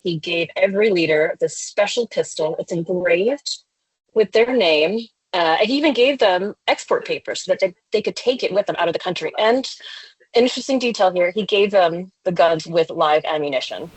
He gave every leader this special pistol. It's engraved with their name. And he even gave them export papers so that they could take it with them out of the country. And interesting detail here, he gave them the guns with live ammunition.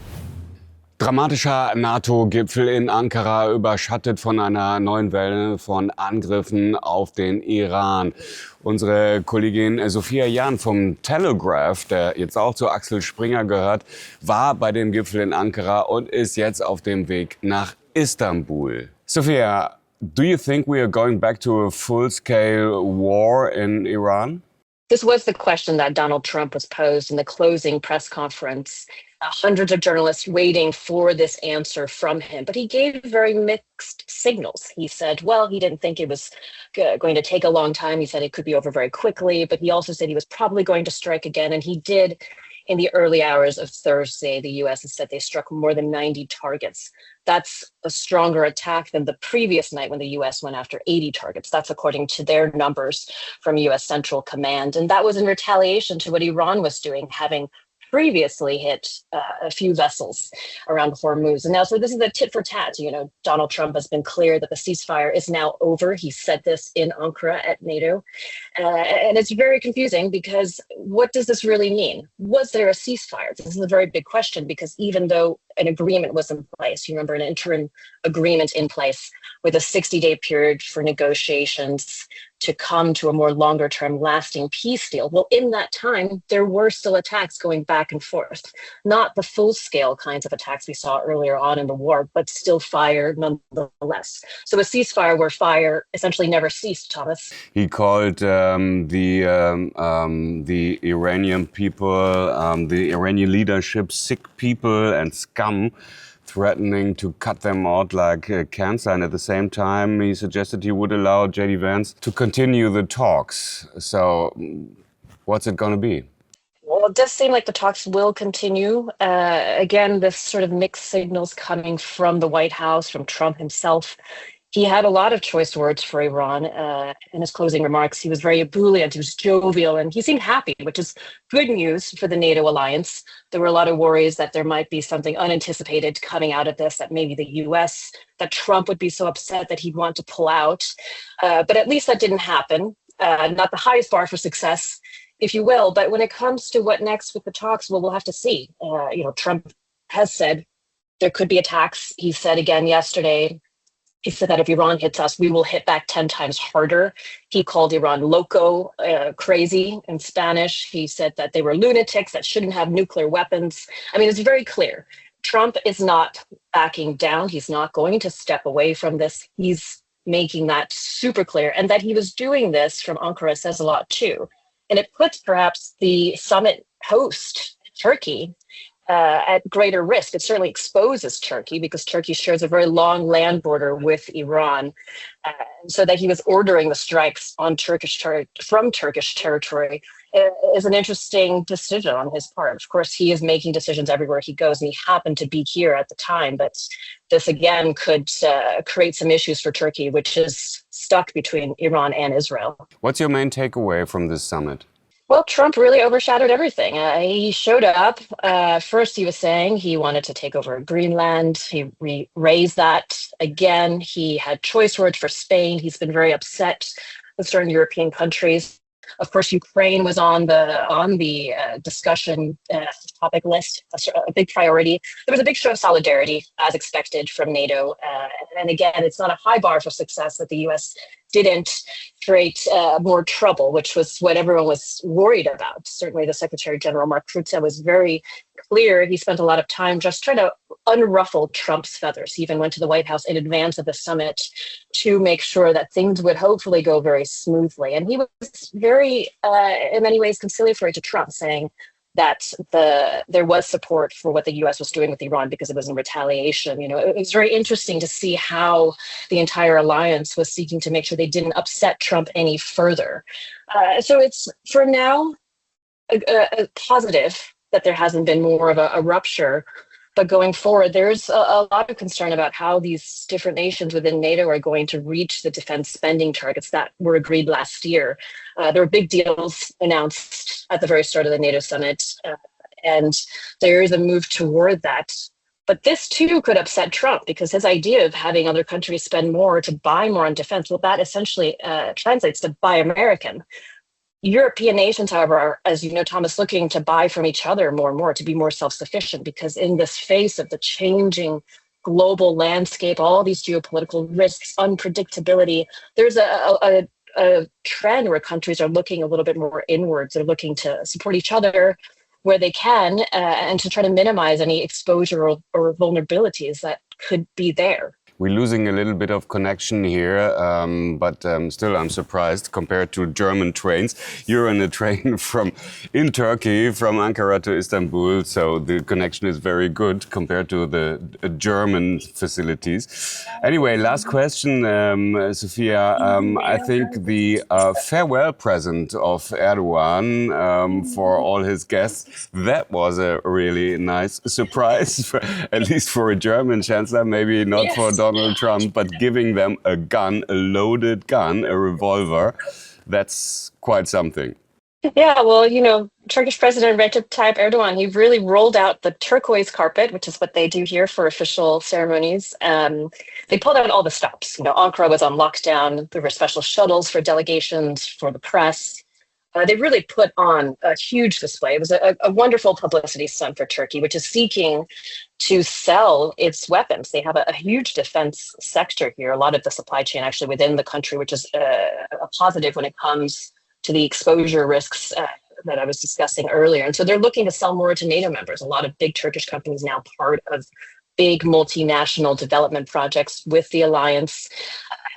Dramatischer NATO-Gipfel in Ankara überschattet von einer neuen Welle von Angriffen auf den Iran. Unsere Kollegin Sophia Yan vom Telegraph, der jetzt auch zu Axel Springer gehört, war bei dem Gipfel in Ankara und ist jetzt auf dem Weg nach Istanbul. Sophia, do you think we are going back to a full-scale war in Iran? This was the question that Donald Trump was posed in the closing press conference. Hundreds of journalists waiting for this answer from him. But he gave very mixed signals. He said, well, he didn't think it was going to take a long time. He said it could be over very quickly. But he also said he was probably going to strike again. And he did. In the early hours of Thursday, the U.S. has said they struck more than 90 targets. That's a stronger attack than the previous night when the U.S. went after 80 targets. That's according to their numbers from U.S. Central Command. And that was in retaliation to what Iran was doing, having previously hit a few vessels around Hormuz. And now, so this is a tit for tat. You know, Donald Trump has been clear that the ceasefire is now over. He said this in Ankara at NATO. And it's very confusing because what does this really mean? Was there a ceasefire? This is a very big question because even though an agreement was in place, you remember an interim agreement in place with a 60-day period for negotiations to come to a more longer-term lasting peace deal. Well, in that time, there were still attacks going back and forth, not the full-scale kinds of attacks we saw earlier on in the war, but still fire nonetheless. So a ceasefire where fire essentially never ceased, Thomas. He called the Iranian people, the Iranian leadership, sick people and scum, threatening to cut them out like cancer. And at the same time, he suggested he would allow J.D. Vance to continue the talks. So what's it going to be? Well, it does seem like the talks will continue. Again, this sort of mixed signals coming from the White House, from Trump himself. He had a lot of choice words for Iran in his closing remarks. He was very ebullient, he was jovial, and he seemed happy, which is good news for the NATO alliance. There were a lot of worries that there might be something unanticipated coming out of this, that maybe the US, that Trump would be so upset that he'd want to pull out. But at least that didn't happen. Not the highest bar for success, if you will. But when it comes to what next with the talks, well, we'll have to see. Trump has said there could be attacks. He said again yesterday, he said that if Iran hits us, we will hit back 10 times harder. He called Iran loco, crazy in Spanish. He said that they were lunatics that shouldn't have nuclear weapons. I mean, it's very clear. Trump is not backing down. He's not going to step away from this. He's making that super clear. And that he was doing this from Ankara says a lot too. And it puts perhaps the summit host, Turkey, at greater risk. It certainly exposes Turkey because Turkey shares a very long land border with Iran, so that he was ordering the strikes on from Turkish territory is an interesting decision on his part. Of course, he is making decisions everywhere he goes, and he happened to be here at the time. But this again could create some issues for Turkey, which is stuck between Iran and Israel. What's your main takeaway from this summit? Well, Trump really overshadowed everything. He showed up. First, he was saying he wanted to take over Greenland. He raised that again. He had choice words for Spain. He's been very upset with certain European countries. Of course, Ukraine was on the discussion topic list, a big priority. There was a big show of solidarity, as expected, from NATO. And again, it's not a high bar for success that the U.S. didn't create more trouble, which was what everyone was worried about. Certainly, the Secretary General Mark Rutte was very clear. He spent a lot of time just trying to unruffle Trump's feathers. He even went to the White House in advance of the summit to make sure that things would hopefully go very smoothly. And he was very, in many ways, conciliatory to Trump, saying that there was support for what the U.S. was doing with Iran because it was in retaliation. You know, it was very interesting to see how the entire alliance was seeking to make sure they didn't upset Trump any further. So it's, for now, a positive that there hasn't been more of a rupture. But going forward, there's a lot of concern about how these different nations within NATO are going to reach the defense spending targets that were agreed last year. There were big deals announced at the very start of the NATO summit, and there is a move toward that. But this too could upset Trump, because his idea of having other countries spend more to buy more on defense, well, that essentially translates to buy American. European nations, however, are, as you know, Thomas, looking to buy from each other more and more to be more self-sufficient, because in this face of the changing global landscape, all these geopolitical risks, unpredictability, there's a trend where countries are looking a little bit more inwards. They're looking to support each other where they can, and to try to minimize any exposure or vulnerabilities that could be there. We're losing a little bit of connection here, but still I'm surprised compared to German trains. You're in a train in Turkey from Ankara to Istanbul, so the connection is very good compared to the German facilities. Anyway, last question, Sophia. I think the farewell present of Erdogan for all his guests, that was a really nice surprise, at least for a German chancellor, maybe not for Donald Trump, but giving them a gun, a loaded gun, a revolver. That's quite something. Yeah, well, you know, Turkish President Recep Tayyip Erdogan, he really rolled out the turquoise carpet, which is what they do here for official ceremonies. They pulled out all the stops. You know, Ankara was on lockdown. There were special shuttles for delegations, for the press. They really put on a huge display. It was a wonderful publicity stunt for Turkey, which is seeking to sell its weapons. They have a huge defense sector here, a lot of the supply chain actually within the country, which is a positive when it comes to the exposure risks that I was discussing earlier. And so they're looking to sell more to NATO members. A lot of big Turkish companies now part of big multinational development projects with the alliance.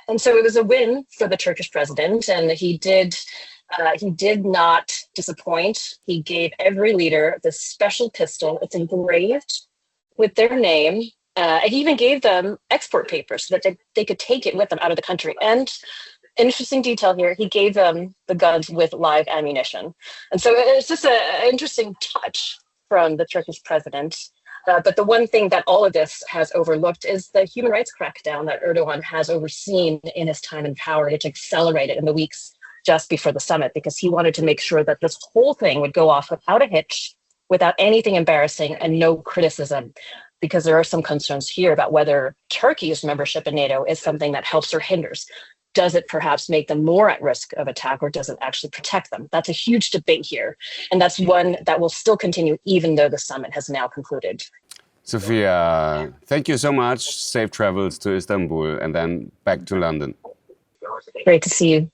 And so it was a win for the Turkish president, and he did not disappoint. He gave every leader this special pistol. It's engraved with their name. And he even gave them export papers so that they could take it with them out of the country. And an interesting detail here, he gave them the guns with live ammunition. And so it's just an interesting touch from the Turkish president. But the one thing that all of this has overlooked is the human rights crackdown that Erdogan has overseen in his time in power, which accelerated in the weeks just before the summit, because he wanted to make sure that this whole thing would go off without a hitch, without anything embarrassing, and no criticism, because there are some concerns here about whether Turkey's membership in NATO is something that helps or hinders. Does it perhaps make them more at risk of attack, or does it actually protect them? That's a huge debate here. And that's one that will still continue even though the summit has now concluded. Sophia, thank you so much. Safe travels to Istanbul and then back to London. Great to see you.